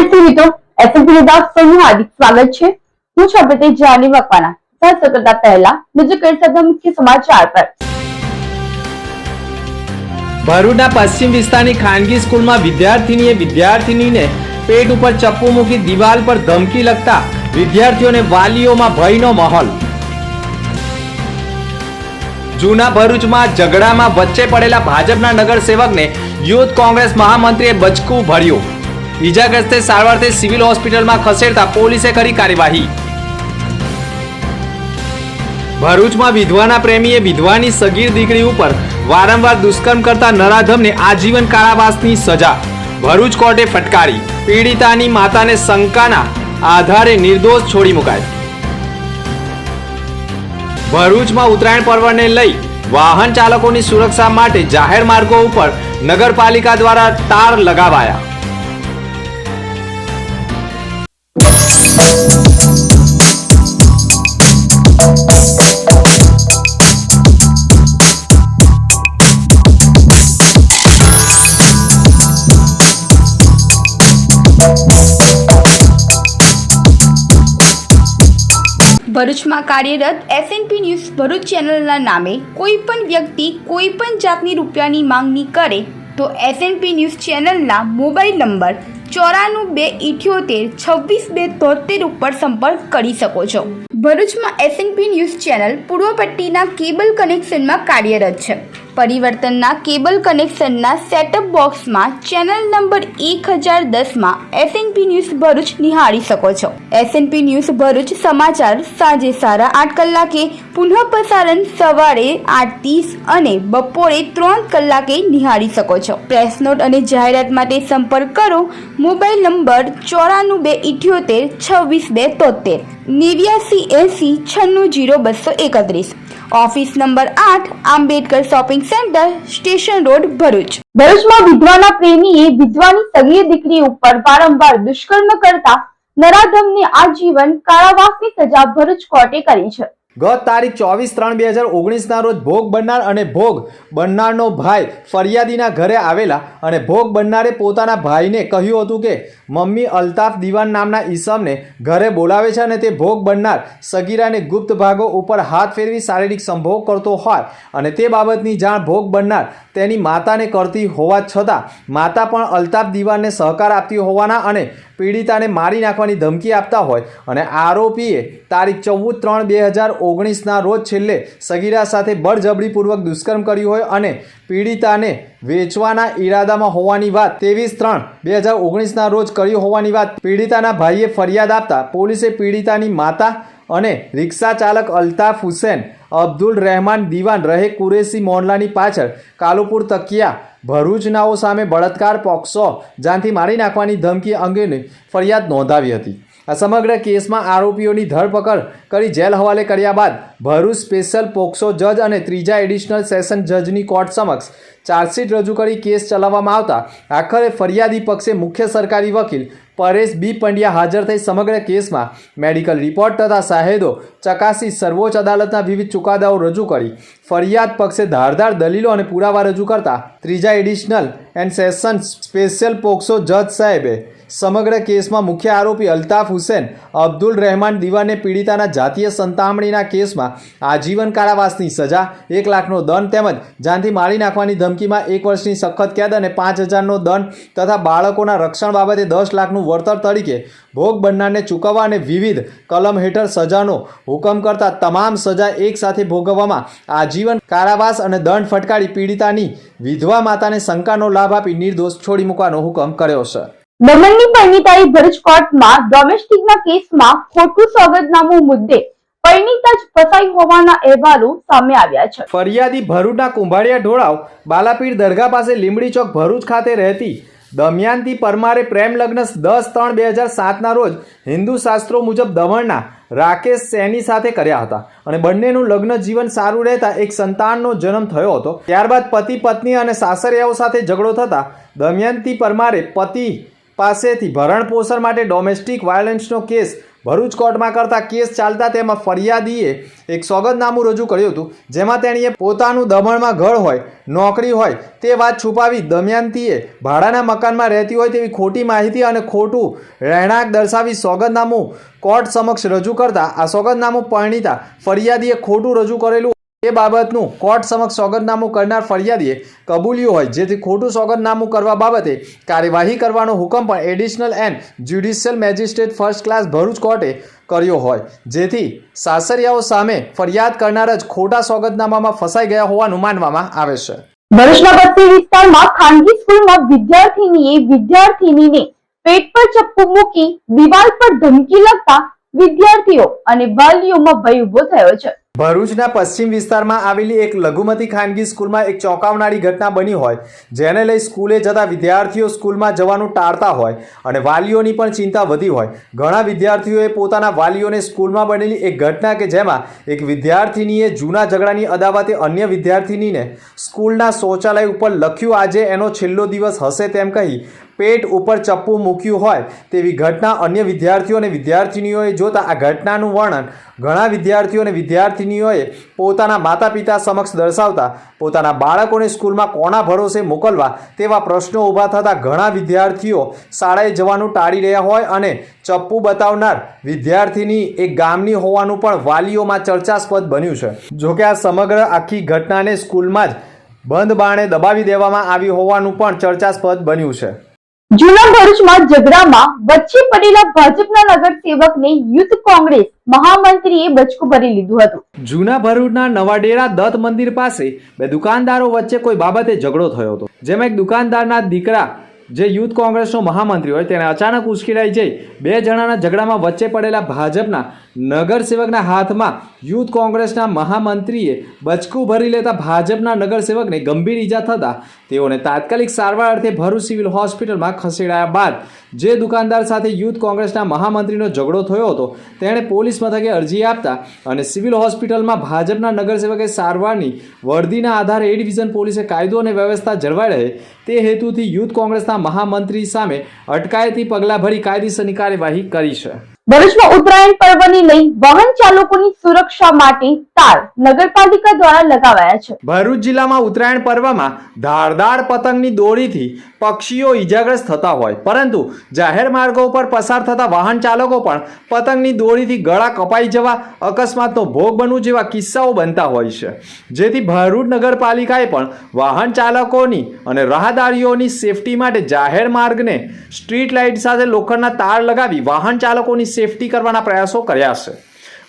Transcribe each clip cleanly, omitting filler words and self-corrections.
નમસ્તે મિત્રો, SMP news આપનું હાર્દિક સ્વાગત છે। હું છું અપડેટ જાની મકવાના। સૌ કરતા પહેલા નજર કરીએ મુખ્ય સમાચાર પર। ભરૂચના પશ્ચિમ વિસ્તારની ખાનગી સ્કૂલમાં વિદ્યાર્થીનીને પેટ ઉપર ચપ્પુ મૂકી દિવાલ પર ધમકી લગતા વિદ્યાર્થીઓને વાલીઓમાં ભયનો માહોલ। જૂના ભરૂચમાં ઝઘડામાં વચ્ચે પડેલા ભાજપના નગરસેવકને યુથ કોંગ્રેસ મહામંત્રીએ બચકું ભર્યું। ઈજાગ્રસ્તે સારવારથી સિવિલ હોસ્પિટલમાં ખસેડતા પોલીસે કરી કાર્યવાહી। ભરૂચમાં વિધવાના પ્રેમીએ વિધવાની સગીર દીકરી ઉપર વારંવાર દુષ્કર્મ કરતા નરાધમને આજીવન કારાવાસની સજા ભરૂચ કોર્ટે ફટકારી। પીડિતાની માતાને શંકાના આધારે નિર્દોષ છોડી મુકાય। ભરૂચમાં ઉત્તરાયણ પર્વને લઈ વાહન ચાલકોની સુરક્ષા માટે જાહેર માર્ગો ઉપર નગરપાલિકા દ્વારા તાર લગાવાયા। ભરૂચમાં કાર્યરત એસએનપી ન્યૂઝ ભરૂચ ચેનલના નામે કોઈ પણ વ્યક્તિ કોઈ પણ જાતની રૂપિયાની માંગણી કરે તો એસએનપી ન્યૂઝ ચેનલના મોબાઈલ નંબર 9428262273 ઉપર સંપર્ક કરી શકો છો। ભરૂચમાં એસએનપી ન્યૂઝ ચેનલ પૂર્વ પટ્ટીના કેબલ કનેક્શનમાં કાર્યરત છે। પરિવર્તનના કેબલ કનેક્શનના સેટઅપ બોક્સમાં ચેનલ નંબર 1010માં એસએનપી ન્યૂઝ ભરૂચ નિહાળી શકો છો। એસએનપી ન્યૂઝ ભરૂચ સમાચાર સાંજે 8:30 કલાકે, પુનઃ પ્રસારણ સવારે 8:30 અને બપોરે 3 કલાકે નિહાળી શકો છો। પ્રેસ નોટ અને જાહેરાત માટે સંપર્ક કરો mobile number 9428262273 8980960231। Office number 8 Ambedkar shopping centre, station road, Bharuch. ભરૂચમાં વિધવાના પ્રેમીએ વિધવાની સગીર દીકરી ઉપર વારંવાર દુષ્કર્મ કરતા નરાધમને આજીવન કારાવાસની સજા ભરૂચ કોર્ટે કરી છે। ગત તારીખ 24/3/2019 ના રોજ ભોગ બનનાર અને ભોગ બનનારનો ભાઈ ફરિયાદીના ઘરે આવેલા અને ભોગ બનનારે પોતાના ભાઈને કહ્યું હતું કે મમ્મી અલ્તાફ દીવાન નામના ઈસમને ઘરે બોલાવે છે અને તે ભોગ બનનાર સગીરાને ગુપ્ત ભાગો ઉપર હાથ ફેરવી શારીરિક સંભોગ કરતો હોય અને તે બાબતની જાણ ભોગ બનનાર તેની માતાને કરતી હોવા છતાં માતા પણ અલ્તાફ દીવાનને સહકાર આપતી હોવાના અને પીડિતાને મારી નાખવાની ધમકી આપતા હોય અને આરોપીએ તારીખ 14/3/2019 ના રોજ છેલ્લે સગીરા સાથે બળજબરીપૂર્વક દુષ્કર્મ કર્યું હોય અને પીડિતાને વેચવાના ઈરાદામાં હોવાની વાત 23/3/2019 ના રોજ કર્યું હોવાની વાત પીડિતાના ભાઈએ ફરિયાદ આપતા પોલીસે પીડિતાની માતા અને રિક્ષા ચાલક અલ્તાફ હુસેન અબ્દુલ રહેમાન દીવાન રહે કુરેશી મોહલ્લાની પાછળ કાલુપુર તકિયા ભરૂચનાઓ સામે બળાત્કાર પોક્સો જાનથી મારી નાખવાની ધમકી અંગેની ફરિયાદ નોંધાવી હતી। આ સમગ્ર કેસમાં આરોપીઓની ધરપકડ કરી જેલ હવાલે કર્યા બાદ ભરૂચ સ્પેશિયલ પોક્સો જજ અને ત્રીજા એડિશનલ સેશન જજની કોર્ટ સમક્ષ ચાર્જશીટ રજૂ કરી કેસ ચલાવવામાં આવતા આખરે ફરિયાદી પક્ષે મુખ્ય સરકારી વકીલ પરેશ બી પંડ્યા હાજર થઈ સમગ્ર કેસમાં મેડિકલ રિપોર્ટ તથા શાહેદો ચકાસી સર્વોચ્ચ અદાલતના વિવિધ ચુકાદાઓ રજૂ કરી ફરિયાદ પક્ષે ધારદાર દલીલો અને પુરાવા રજૂ કરતા ત્રીજા additional and session special POCSO જજ સાહેબે સમગ્ર કેસમાં મુખ્ય આરોપી અલ્તાફ હુસેન અબ્દુલ રહેમાન દીવાને પીડિતાના જાતીય સંતામણીના કેસમાં આજીવન કારાવાસની સજા, 1 લાખનો દંડ તેમજ જાનથી મારી નાખવાની ધમકીમાં 1 વર્ષની સખત કેદ અને 5,000નો દંડ તથા બાળકોના રક્ષણ બાબતે 10 લાખનું વળતર તરીકે ભોગ બનનારને ચૂકવવા અને વિવિધ કલમ હેઠળ સજાનો હુકમ કરતા તમામ સજા એક સાથે ભોગવવામાં આજીવન કારાવાસ અને દંડ ફટકારી પીડિતાની વિધવા માતાને શંકાનો લાભ આપી નિર્દોષ છોડી મૂકવાનો હુકમ કર્યો છે। દમણની પરિણીતાએ ભરૂચ કોર્ટમાં ડોમેસ્ટિકના કેસમાં ખોટું સોગંદનામું મુદ્દે પરિણીતા જ ફસાઈ હોવાના અહેવાલો સામે આવ્યા છે। ફરિયાદી ભરૂચના કુંભાળિયા ઢોળાવ બાલાપીર દરગાહ પાસે લીંબડી ચોક ભરૂચ ખાતે રહેતી દમયંતી પરમારે પ્રેમ લગ્ન 10/3/2007 ના રોજ હિન્દુ શાસ્ત્રો મુજબ દમણના રાકેશ સૈની સાથે કર્યા હતા અને બંનેનું લગ્ન જીવન સારું રહેતા એક સંતાનનો જન્મ થયો હતો। ત્યારબાદ પતિ પત્ની અને સાસરિયાઓ સાથે ઝઘડો થતા દમયંતી પરમારે પતિ પાસેથી ભરણ પોષણ માટે ડોમેસ્ટિક વાયોલન્સનો કેસ ભરૂચ કોર્ટમાં કરતા કેસ ચાલતા તેમાં ફરિયાદીએ એક સોગંદનામું રજૂ કર્યું હતું, જેમાં તેણીએ પોતાનું દમણમાં ઘર હોય, નોકરી હોય તે વાત છુપાવી દમયંતીએ ભાડાના મકાનમાં રહેતી હોય તેવી ખોટી માહિતી અને ખોટું રહેણાંક દર્શાવી સોગંદનામું કોર્ટ સમક્ષ રજૂ કરતા આ સોગંદનામું પરિણીતા ફરિયાદીએ ખોટું રજૂ કરેલું એ બાબતનું કોર્ટ સમક્ષ સોગંદનામું કરનાર ફરિયાદીએ કબૂલ્યું હોય, જેથી ખોટું સોગંદનામું કરવા બાબતે કાર્યવાહી કરવાનો હુકમ પણ additional and judicial magistrate first class Bharuch કોર્ટે કર્યો હોય, જેથી સાસરિયાઓ સામે ફરિયાદ કરનાર જ ખોટા સોગંદનામામાં ફસાઈ ગયા હોવાનું માનવામાં આવે છે. ભરૂચના પશ્ચિમ વિસ્તારમાં ખાનગી સ્કૂલમાં વિદ્યાર્થીનીએ વિદ્યાર્થીનીને પેટ પર ચપ્પુ મૂકી દિવાલ પર ધમકી લગતા વિદ્યાર્થીઓ અને વાલીઓમાં ભય ઉભો થયો છે. ભરૂચના પશ્ચિમ વિસ્તારમાં આવેલી એક લઘુમતી ખાનગી સ્કૂલમાં એક ચોંકાવનારી ઘટના બની હોય, જેને લઈ સ્કૂલે જતા વિદ્યાર્થીઓ સ્કૂલમાં જવાનું ટાળતા હોય અને વાલીઓની પણ ચિંતા વધી હોય. ઘણા વિદ્યાર્થીઓએ પોતાના વાલીઓને સ્કૂલમાં બનેલી એક ઘટના કે જેમાં એક વિદ્યાર્થીનીએ જૂના ઝઘડાની અદાવતે અન્ય વિદ્યાર્થીનીને સ્કૂલના શૌચાલય ઉપર લખ્યું આજે એનો છેલ્લો દિવસ હશે તેમ કહી પેટ ઉપર ચપ્પુ મૂક્યું હોય તેવી ઘટના અન્ય વિદ્યાર્થીઓ અને વિદ્યાર્થીનીઓએ જોતા આ ઘટનાનું વર્ણન ઘણા વિદ્યાર્થીઓ અને વિદ્યાર્થીનીઓએ પોતાના માતા પિતા સમક્ષ દર્શાવતા પોતાના બાળકોને સ્કૂલમાં કોના ભરોસે મોકલવા તેવા પ્રશ્નો ઊભા થતા ઘણા વિદ્યાર્થીઓ શાળાએ જવાનું ટાળી રહ્યા હોય અને ચપ્પુ બતાવનાર વિદ્યાર્થીની એક ગામની હોવાનું પણ વાલીઓમાં ચર્ચાસ્પદ બન્યું છે. જોકે આ સમગ્ર આખી ઘટનાને સ્કૂલમાં જ બંધ બારણે દબાવી દેવામાં આવી હોવાનું પણ ચર્ચાસ્પદ બન્યું છે. જૂના ભરૂચમાં ઝઘડામાં વચ્ચે પડેલા ભાજપના નગરસેવકને યુથ કોંગ્રેસ મહામંત્રીએ બચકું ભરી લીધું હતું. જૂના ભરૂચના નવાડેરા દત્ત મંદિર પાસે બે દુકાનદારો વચ્ચે કોઈ બાબતે ઝઘડો થયો હતો, જેમાં એક દુકાનદારના દીકરા જે યુથ કોંગ્રેસનો મહામંત્રી હોય તેને અચાનક ઉશ્કેરાઈ જઈ બે જણાના ઝઘડામાં વચ્ચે પડેલા ભાજપના નગરસેવકના હાથમાં યુથ કોંગ્રેસના મહામંત્રીએ બચકું ભરી લેતા ભાજપના નગરસેવકને ગંભીર ઈજા થતા તેઓને તાત્કાલિક સારવાર અર્થે ભરૂચ સિવિલ હોસ્પિટલમાં ખસેડાયા બાદ જે દુકાનદાર સાથે યુથ કોંગ્રેસના મહામંત્રીનો ઝઘડો થયો હતો તેણે પોલીસ મથકે અરજી આપતા અને સિવિલ હોસ્પિટલમાં ભાજપના નગરસેવકે સારવારની વર્દીના આધારે એ ડિવિઝન પોલીસે કાયદો અને વ્યવસ્થા જળવાઈ રહે તે હેતુથી યુથ કોંગ્રેસના મહામંત્રી સામે અટકાયતી પગલાં ભરી કાયદેસરની કાર્યવાહી કરી છે. ભરૂચમાં ઉત્તરાયણ પર્વને લઈ વાહન ચાલકોની સુરક્ષા માટે તાર નગરપાલિકા દ્વારા લગાવાયા છે. ભરૂચ જિલ્લામાં ઉત્તરાયણ પર્વમાં ધારદાર પતંગની દોરીથી પક્ષીઓ ઈજાગ્રસ્ત થતા હોય, પરંતુ જાહેર માર્ગો પર પસાર થતા વાહન ચાલકો પણ પતંગની દોરીથી ગળા કપાઈ જવા, અકસ્માતનો ભોગ બનવું જેવા કિસ્સાઓ બનતા હોય છે, જેથી ભરૂચ નગરપાલિકાએ પણ વાહન ચાલકોની અને રાહદારીઓની સેફટી માટે જાહેર માર્ગને સ્ટ્રીટ લાઇટ સાથે લોખંડના તાર લગાવી વાહન ચાલકોની સેફટી કરવાના પ્રયાસો કર્યા છે.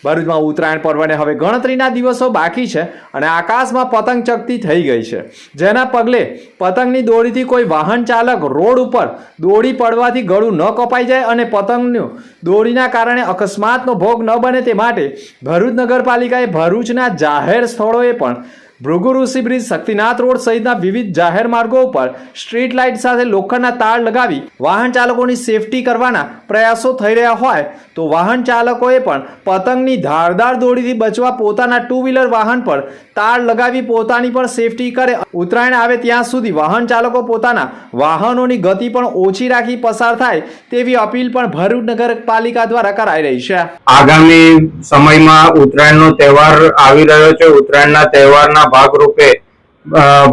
ભરૂચમાં ઉત્તરાયણ પર્વને હવે ગણતરીના દિવસો બાકી છે અને આકાશમાં પતંગ ચગતી થઈ ગઈ છે, જેના પગલે પતંગની દોરીથી કોઈ વાહન ચાલક રોડ ઉપર દોરી પડવાથી ગળું ન કપાઈ જાય અને પતંગનું દોરીના કારણે અકસ્માતનો ભોગ ન બને તે માટે ભરૂચ નગરપાલિકાએ ભરૂચના જાહેર સ્થળોએ પણ ભૃગુ ઋષિ બ્રિજ, શક્તિનાથ રોડ સહિતના વિવિધ જાહેર માર્ગો ઉપર સ્ટ્રીટ લાઇટ સાથે લોખંડના તાર લગાવી વાહન ચાલકોની સેફટી કરવાના પ્રયાસો થઈ રહ્યા હોય તો વાહન ચાલકોએ પણ પતંગની ધારદાર દોરીથી બચવા પોતાના ટુ વ્હીલર વાહન પર તાર લગાવી પોતાની પણ સેફટી કરે. ઉત્તરાયણ આવે ત્યાં સુધી વાહન ચાલકો પોતાના વાહનોની ગતિ પણ ઓછી રાખી પસાર થાય તેવી અપીલ પણ ભરૂચ નગરપાલિકા દ્વારા કરાઈ રહી છે. આગામી સમયમાં ઉત્તરાયણનો તહેવાર આવી રહ્યો છે. ઉત્તરાયણના તહેવારના ભાગરૂપે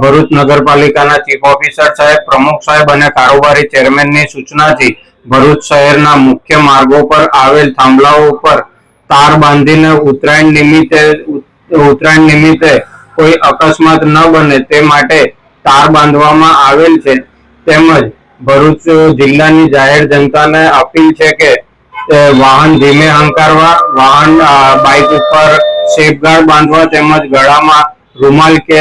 ભરૂચ નગરપાલિકાના ચીફ ઓફિસર સાહેબ, પ્રમુખ સાહેબ અને કારોબારી ચેરમેનની સૂચનાથી ભરૂચ શહેરના મુખ્ય માર્ગો પર આવેલ થાંભલાઓ ઉપર તાર બાંધીને ઉત્તરાયણ નિમિત્તે કોઈ અકસ્માત ન બને તે માટે તાર બાંધવામાં આવેલ છે. તેમજ ભરૂચ જિલ્લાની જાહેર જનતાને અપીલ છે કે વાહન ધીમે હંકારવા, વાહન બાઇક ઉપર સેફગાર્ડ બાંધવા તેમજ ગળામાં રૂમાલ કે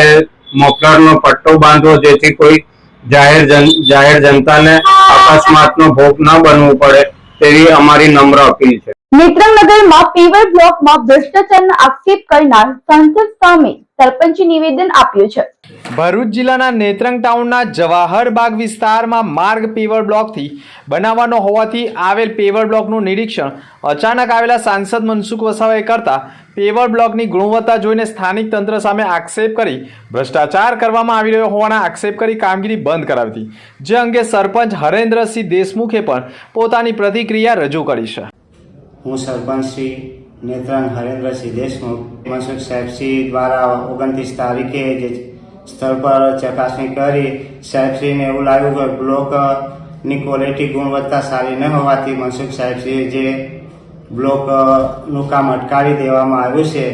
મફલરનો પટ્ટો બાંધવો, જેથી કોઈ જાહેર જનતાને અકસ્માતનો ભોગ ન બનવું પડે તેવી અમારી નમ્ર અપીલ છે. નેત્રંગનગરમાં પેવર બ્લોકમાં ભ્રષ્ટાચારના આક્ષેપ કરનાર સાંસદ સામે સરપંચે નિવેદન આપ્યું છે. ભરૂચ જિલ્લાના નેત્રંગ ટાઉનના જવાહર બાગ વિસ્તારમાં માર્ગ પેવર બ્લોકથી બનાવવાનો હોવાથી આવેલ પેવર બ્લોકનું નિરીક્ષણ અચાનક આવેલા સાંસદ મનસુખ વસાવાએ કરતા પેવર બ્લોકની ગુણવત્તા જોઈને સ્થાનિક તંત્ર સામે આક્ષેપ કરી ભ્રષ્ટાચાર કરવામાં આવી રહ્યો હોવાના આક્ષેપ કરી કામગીરી બંધ કરાવી હતી, જે અંગે સરપંચ હરેન્દ્રસિંહ દેશમુખે પણ પોતાની પ્રતિક્રિયા રજૂ કરી છે. હું સરપંચ શ્રી નેત્રંગ હરેન્દ્રસિંહ દેશમુખ મનસુખ સાહેબશ્રી દ્વારા 29 તારીખે જે સ્થળ પર ચકાસણી કરી સાહેબશ્રીને એવું લાગ્યું કે બ્લોકની ક્વોલિટી ગુણવત્તા સારી ન હોવાથી મનસુખ સાહેબશ્રીએ જે બ્લોકનું કામ અટકાવી દેવામાં આવ્યું છે,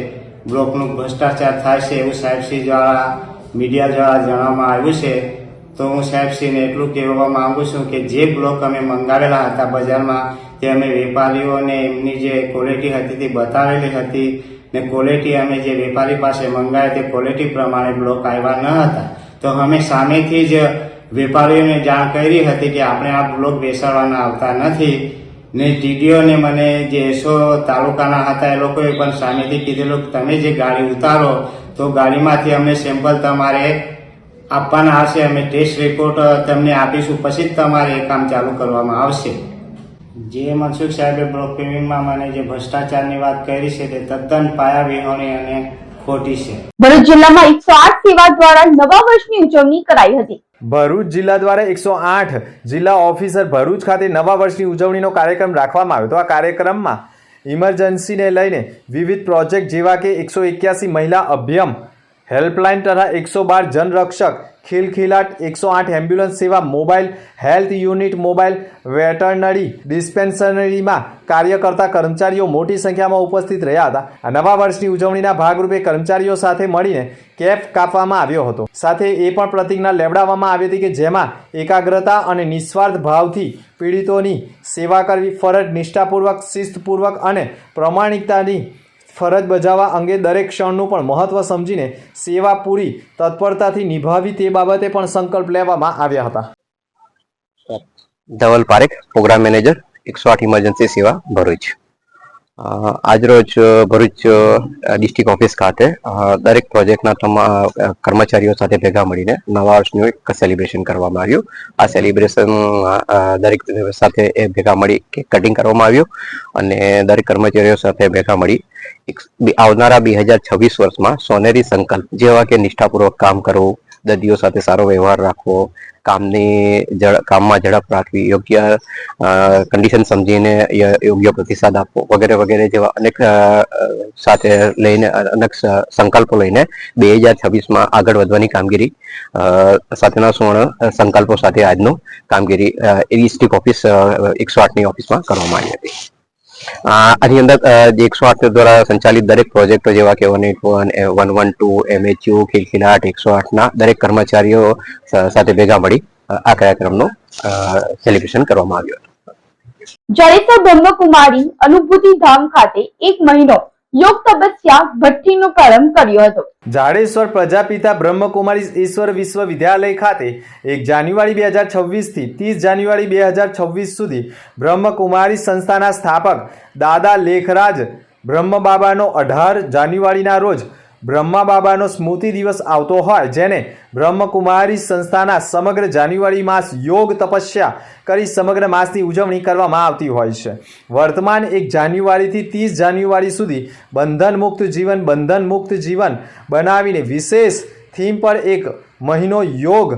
બ્લોકનું ભ્રષ્ટાચાર થાય છે એવું સાહેબશ્રી દ્વારા મીડિયા દ્વારા જણાવવામાં આવ્યું છે. તો હું સાહેબશ્રીને એટલું કહેવા માંગુ છું કે જે બ્લોક અમે મંગાવેલા હતા બજારમાં તે અમે વેપારીઓને એમની જે ક્વોલિટી હતી તે બતાવેલી હતી ને ક્વોલિટી અમે જે વેપારી પાસે મંગાવી તે ક્વોલિટી પ્રમાણે બ્લોક આવ્યા ન હતા. તો અમે સામેથી જ વેપારીઓને જાણ કરી હતી કે આપણે આ બ્લોક બેસાડવાના આવતા નથી ને ટીડીઓને મને જે એસો તાલુકાના હતા એ લોકોએ પણ સામેથી કીધેલું કે તમે જે ગાડી ઉતારો તો ગાડીમાંથી અમને સેમ્પલ તમારે આપવાના આવશે, અમે ટેસ્ટ રિપોર્ટ તમને આપીશું, પછી જ તમારે એ કામ ચાલુ કરવામાં આવશે. જે મનસુખ સાહેબે બ્લોક પેમેન્ટમાં મને જે ભ્રષ્ટાચારની વાત કરી છે તે તદ્દન પાયાવિહોણી અને ખોટી છે. ભરૂચ જિલ્લામાં 108 સેવા દ્વારા નવા વર્ષની ઉજવણી કરાઈ હતી. ભરૂચ જિલ્લા દ્વારા 108 જિલ્લા ઓફિસર ભરૂચ ખાતે નવા વર્ષની ઉજવણીનો કાર્યક્રમ રાખવામાં આવ્યો હતો. આ કાર્યક્રમમાં ઇમરજન્સીને લઈને વિવિધ પ્રોજેક્ટ જેવા કે 181 મહિલા અભિયમ હેલ્પલાઇન તથા 112 જનરક્ષક ખિલખિલાટ 108 એમ્બ્યુલન્સ સેવા mobile health unit mobile veterinary ડિસ્પેન્સરીમાં કાર્ય કરતા કર્મચારીઓ મોટી સંખ્યામાં ઉપસ્થિત રહ્યા હતા. આ નવા વર્ષની ઉજવણીના ભાગરૂપે કર્મચારીઓ સાથે મળીને કેપ કાપવામાં આવ્યો હતો. સાથે એ પણ પ્રતિજ્ઞા લેવડાવવામાં આવી હતી કે જેમાં એકાગ્રતા અને નિસ્વાર્થ ભાવથી પીડિતોની સેવા કરવી, ફરજ નિષ્ઠાપૂર્વક, શિસ્તપૂર્વક અને પ્રામાણિકતાની ફરજ બજાવવા અંગે દરેક ક્ષણનું પણ મહત્વ સમજીને સેવા પૂરી તત્પરતાથી નિભાવી તે બાબતે પણ સંકલ્પ લેવામાં આવ્યા હતા. Dhaval Parekh, program manager 108 emergency સેવા ભરૂચ. આજરોજ ભરૂચ ડિસ્ટ્રિક્ટ ઓફિસ ખાતે દરેક પ્રોજેક્ટના કર્મચારીઓ સાથે ભેગા મળીને નવા વર્ષનું એક સેલિબ્રેશન કરવામાં આવ્યું. આ સેલિબ્રેશન દરેક સાથે ભેગા મળી કેક કટિંગ કરવામાં આવ્યું અને દરેક કર્મચારીઓ સાથે ભેગા મળી આવનારા 2026 વર્ષમાં સોનેરી સંકલ્પ જેવા કે નિષ્ઠાપૂર્વક કામ કરવું, દર્દીઓ સાથે સારો વ્યવહાર રાખવો, કામમાં ઝડપ રાખવી, યોગ્ય કન્ડિશન સમજીને યોગ્ય પ્રતિસાદ આપવો વગેરે વગેરે જેવા અનેક સાથે લઈને અનેક સંકલ્પો લઈને 2026માં આગળ વધવાની કામગીરી સાથેના સુવર્ણ સંકલ્પો સાથે આજનું કામગીરી ડિસ્ટ્રિક્ટ ઓફિસ 108ની ઓફિસમાં કરવામાં આવી હતી. આની અંદર 108 દ્વારા સંચાલિત દરેક પ્રોજેક્ટો જેવા કે 181, 112, MHU, ખિલખિલાટ 108ના દરેક કર્મચારીઓ સાથે ભેગા મળી આ કાર્યક્રમનું સેલિબ્રેશન કરવામાં આવ્યું હતું. જાડેસર બ્રહ્મકુમારી અનુભૂતિ ધામ ખાતે 1 મહિનો યોગ તપસ્યા ભઠ્ઠીનો પ્રારંભ કર્યો હતો. જાડેશ્વર પ્રજાપિતા બ્રહ્મકુમારી ઈશ્વર વિશ્વવિદ્યાલય ખાતે 1 જાન્યુઆરી 2026 થી 30 જાન્યુઆરી 2026 સુધી બ્રહ્મકુમારી સંસ્થાના સ્થાપક દાદા લેખરાજ બ્રહ્મબાબાનો 18 જાન્યુઆરીના રોજ બ્રહ્માબાબાનો સ્મૃતિ દિવસ આવતો હોય જેને બ્રહ્મકુમારી સંસ્થાના સમગ્ર જાન્યુઆરી માસ યોગ તપસ્યા કરી સમગ્ર માસની ઉજવણી કરવામાં આવતી હોય છે. વર્તમાન 1 જાન્યુઆરીથી 30 જાન્યુઆરી સુધી બંધન મુક્ત જીવન બનાવીને વિશેષ થીમ પર 1 મહિનો યોગ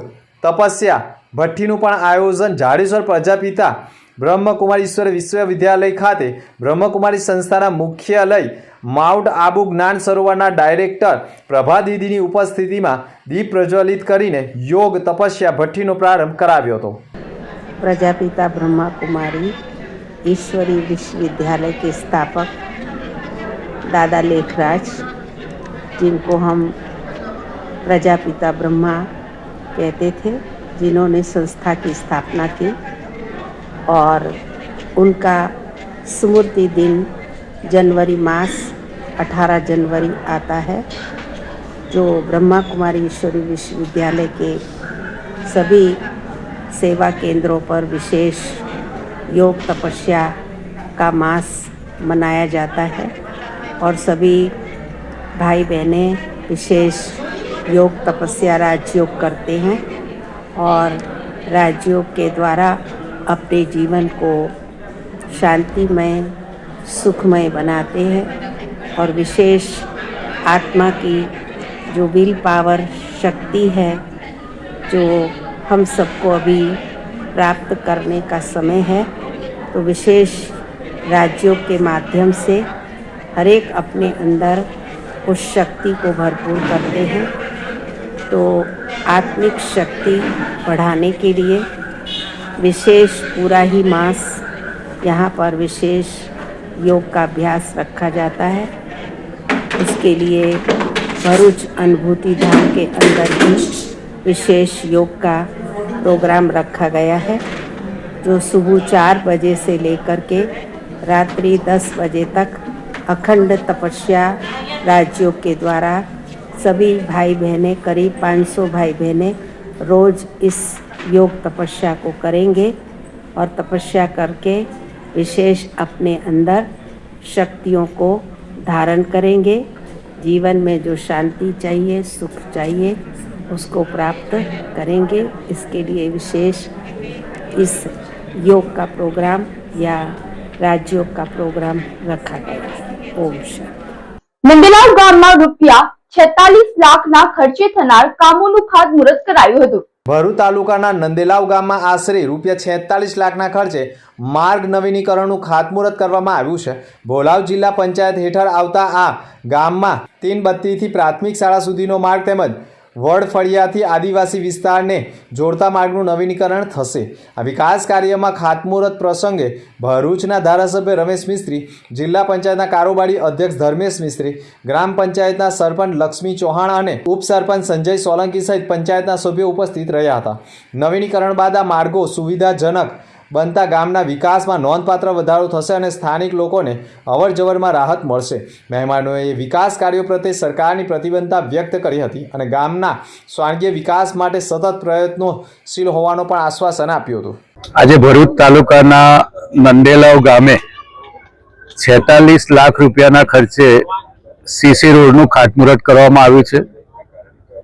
તપસ્યા ભઠ્ઠીનું પણ આયોજન જાડેશ્વર પ્રજાપિતા બ્રહ્મકુમારી ઈશ્વર વિશ્વવિદ્યાલય ખાતે બ્રહ્મકુમારી સંસ્થાના મુખ્યાલય માઉન્ટ આબુ જ્ઞાન સરોવરના ડાયરેક્ટર પ્રભા દીદીની ઉપસ્થિતિમાં દીપ પ્રજ્વલિત કરીને યોગ તપસ્યા ભઠ્ઠીનો પ્રારંભ કરાવ્યો હતો. प्रजापिता ब्रह्मा कुमारी ईश्वरी विश्वविद्यालय के स्थापक दादा लेखराज, जिनको हम प्रजापिता ब्रह्मा कहते थे, जिन्होंने संस्था की स्थापना की और उनका स्मृति दिन जनवरी मास 18 जनवरी आता है, जो ब्रह्मा कुमारी ईश्वरी विश्वविद्यालय के सभी सेवा केंद्रों पर विशेष योग तपस्या का मास मनाया जाता है और सभी भाई बहनें विशेष योग तपस्या राजयोग करते हैं और राजयोग के द्वारा अपने जीवन को शांतिमय सुखमय बनाते हैं और विशेष आत्मा की जो विल पावर शक्ति है, जो हम सबको अभी प्राप्त करने का समय है, तो विशेष राजयोग के माध्यम से हर एक अपने अंदर उस शक्ति को भरपूर करते हैं। तो आत्मिक शक्ति बढ़ाने के लिए विशेष पूरा ही मास यहाँ पर विशेष योग का अभ्यास रखा जाता है। इसके लिए भरूच अनुभूति धाम के अंदर ही विशेष योग का प्रोग्राम रखा गया है, जो सुबह 4 बजे से लेकर के रात्रि 10 बजे तक अखंड तपस्या राजयोग के द्वारा सभी भाई बहनें, करीब 500 भाई बहनें रोज़ इस योग तपस्या को करेंगे और तपस्या करके विशेष अपने अंदर शक्तियों को धारण करेंगे। जीवन में जो शांति चाहिए, सुख चाहिए, उसको प्राप्त करेंगे। इसके लिए विशेष इस योग का प्रोग्राम या राजयोग का प्रोग्राम रखा गया है। ओम शांति। નંદેલાવ ગામમાં રૂપિયા 46 લાખના ખર્ચે થનાર કામોનું ખાતમુહૂર્ત કરાયું હતું। ભરૂચ તાલુકાના નંદેલાવ ગામમાં આશરે રૂપિયા 46 લાખના ખર્ચે માર્ગ નવીનીકરણનું ખાતમુહૂર્ત કરવામાં આવ્યું છે। ભોલાવ જિલ્લા પંચાયત હેઠળ આવતા આ ગામમાં તીનબત્તીથી પ્રાથમિક શાળા સુધીનો માર્ગ તેમજ વડફળિયાથી આદિવાસી વિસ્તારને જોડતા માર્ગનું નવીનીકરણ થશે। આ વિકાસ કાર્યમાં ખાતમુહૂર્ત પ્રસંગે ભરૂચના ધારાસભ્ય રમેશ મિસ્ત્રી, જિલ્લા પંચાયતના કારોબારી અધ્યક્ષ ધર્મેશ મિસ્ત્રી, ગ્રામ પંચાયતના સરપંચ લક્ષ્મી ચૌહાણ અને ઉપસરપંચ સંજય સોલંકી સહિત પંચાયતના સભ્યો ઉપસ્થિત રહ્યા હતા। નવીનીકરણ બાદ આ માર્ગો સુવિધાજનક બનતા ગામના વિકાસમાં નોંધપાત્ર વધારો થશે અને સ્થાનિક લોકોને અવરજવરમાં રાહત મળશે। મહેમાનોએ વિકાસ કાર્યો પ્રત્યે સરકારની પ્રતિબદ્ધતા વ્યક્ત કરી હતી અને ગામના સ્વાંગીય વિકાસ માટે સતત પ્રયત્નશીલ હોવાનો પણ આશ્વાસન આપ્યું હતું। આજે ભરૂચ તાલુકાના નંદેલાવ ગામે 46 લાખ રૂપિયાના ખર્ચે સીસી રોડનું ખાતમુહૂર્ત કરવામાં આવ્યું છે।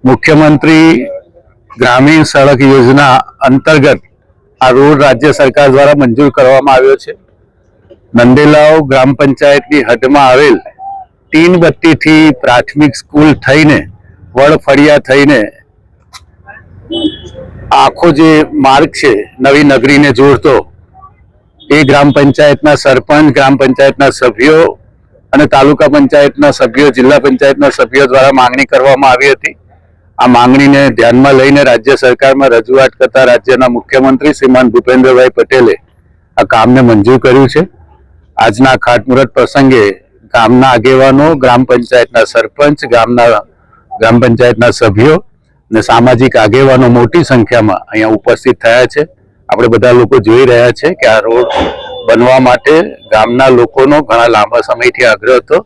મુખ્યમંત્રી ગ્રામીણ સડક યોજના અંતર્ગત આ રોડ રાજ્ય સરકાર દ્વારા મંજૂર કરવામાં આવ્યો છે। નંદેલાવ ગ્રામ પંચાયતની હદમાં આવેલ તીનબત્તીથી પ્રાથમિક સ્કૂલ થઈને વડફળિયા થઈને આખો જે માર્ગ છે નવી નગરીને જોડતો એ ગ્રામ પંચાયતના સરપંચ, ગ્રામ પંચાયતના સભ્યો અને તાલુકા પંચાયતના સભ્યો, જિલ્લા પંચાયતના સભ્યો દ્વારા માંગણી કરવામાં આવી હતી। આ માંગણીને ધ્યાનમાં લઈને રાજ્ય સરકારમાં રજૂઆત કરતા રાજ્યના મુખ્યમંત્રી શ્રીમાન ભૂપેન્દ્રભાઈ પટેલે આ કામને મંજૂર કર્યું છે। આજના ખાતમુહૂર્ત પ્રસંગે ગામના આગેવાનો, ગ્રામ પંચાયતના સરપંચ, ગ્રામ પંચાયતના સભ્યો અને સામાજિક આગેવાનો મોટી સંખ્યામાં અહીંયા ઉપસ્થિત થયા છે। આપણે બધા લોકો જોઈ રહ્યા છે કે આ રોડ બનવા માટે ગામના લોકોનો ઘણા લાંબા સમયથી આગ્રહ હતો,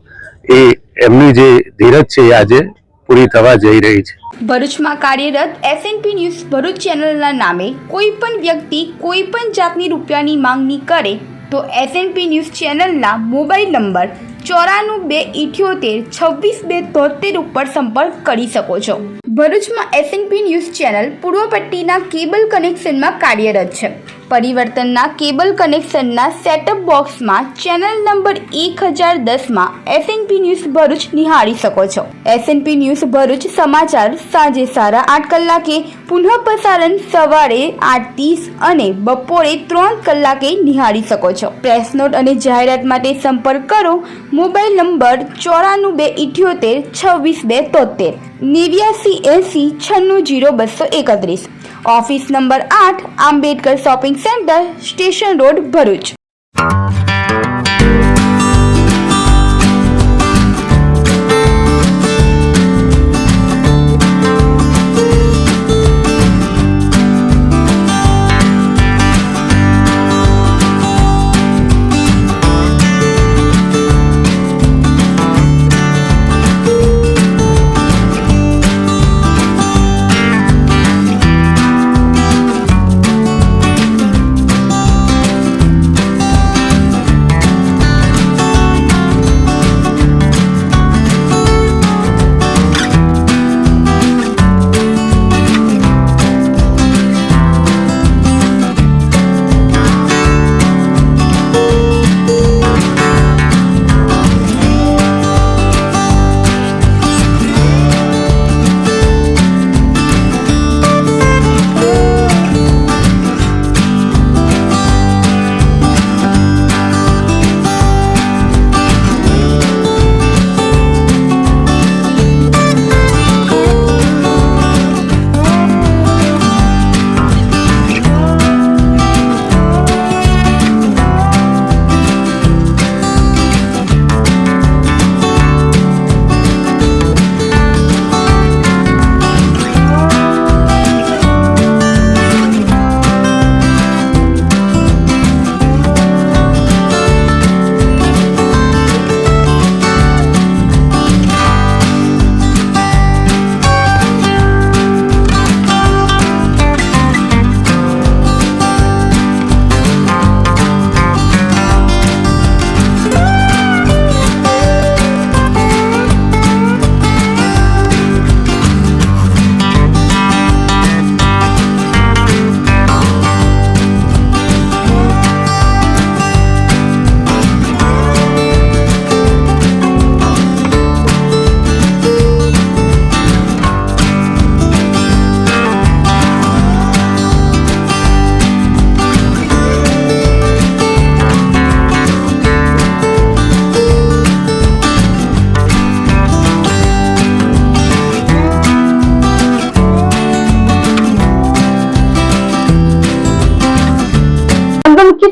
એ એમની જે ધીરજ છે એ આજે પૂરી થવા જઈ રહી છે। ભરૂચમાં કાર્યરત એસએનપી ન્યૂઝ ભરૂચ ચેનલના નામે કોઈ પણ વ્યક્તિ કોઈ પણ જાતની રૂપિયાની માંગણી કરે તો એસએનપી ન્યૂઝ ચેનલના મોબાઈલ નંબર 9428262373 ઉપર સંપર્ક કરી શકો છો। ભરૂચમાં એસએનપી ન્યૂઝ ચેનલ પૂર્વ પટ્ટીના કેબલ કનેક્શનમાં કાર્યરત છે। પરિવર્તનના કેબલ કનેક્શનના સેટઅપ બોક્સમાં ચેનલ નંબર 1010માં એસએનપી ન્યૂઝ ભરૂચ નિહાળી શકો છો। એસએનપી ન્યૂઝ ભરૂચ સમાચાર સાંજે 8:30 કલાકે, પુનઃ પ્રસારણ સવારે 8:30 અને બપોરે 3 કલાકે નિહાળી શકો છો। પ્રેસ નોટ અને જાહેરાત માટે સંપર્ક કરો mobile number 9428262273 8980960231। Office number 8 Ambedkar shopping centre, station road, Bharuch.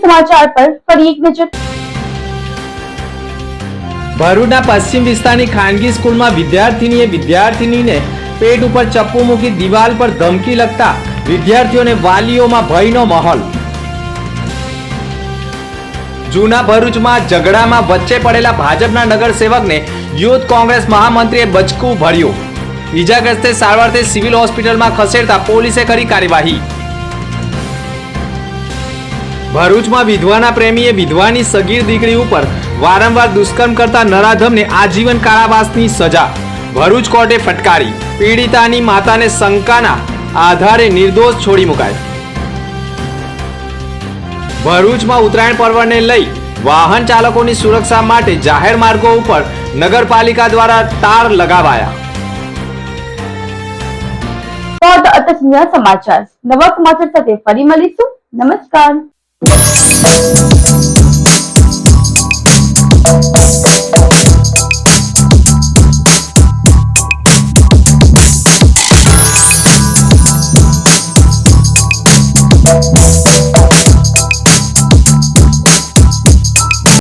સમાચાર પર ફરી એક નજર। ભરૂચના પશ્ચિમ વિસ્તારની ખાનગી સ્કૂલમાં વિદ્યાર્થીનીને પેટ ઉપર ચપ્પુ મૂકી દિવાલ પર ધમકી લગતા વિદ્યાર્થીઓને વાલીઓમાં ભયનો માહોલ। જૂના ભરૂચમાં ઝઘડામાં વચ્ચે પડેલા ભાજપના નગરસેવકને યુથ કોંગ્રેસ મહામંત્રીએ બચકું ભર્યું। ઈજાગ્રસ્તે સારવારથી સિવિલ હોસ્પિટલમાં ખસેડતા પોલીસે કરી કાર્યવાહી। ભરૂચમાં વિધવાના પ્રેમીએ વિધવાની સગીર દીકરી ઉપર વારંવાર દુષ્કર્મ કરતા નરાધમને આજીવન કારાવાસની સજા ભરૂચ કોર્ટે ફટકારી। પીડિતાની માતાને શંકાના આધારે નિર્દોષ છોડી મુકાય। ભરૂચમાં ઉત્તરાયણ પર્વને લઈ વાહન ચાલકોની સુરક્ષા માટે જાહેર માર્ગો ઉપર નગરપાલિકા દ્વારા તાર લગાવાયા। તો અત્યારના સમાચાર, નવા સમાચાર સાથે ફરી મળીશું। નમસ્કાર।